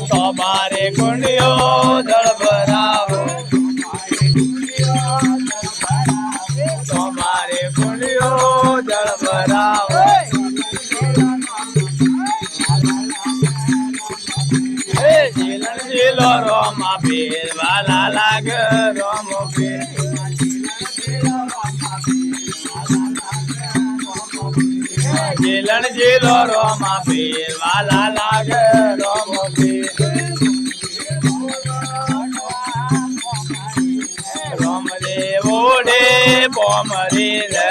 તમારે કુંડિયો જળ ભરાવો તમારે કુંડિયો જળ ભરાવો જીલણ જીલો રોમા પીર વાલા લાગ રોમ પીર જીલણ જીલો રોમા પીર વાલા લાગ રોમ પીર રોમ રે ઓડે બોમ રે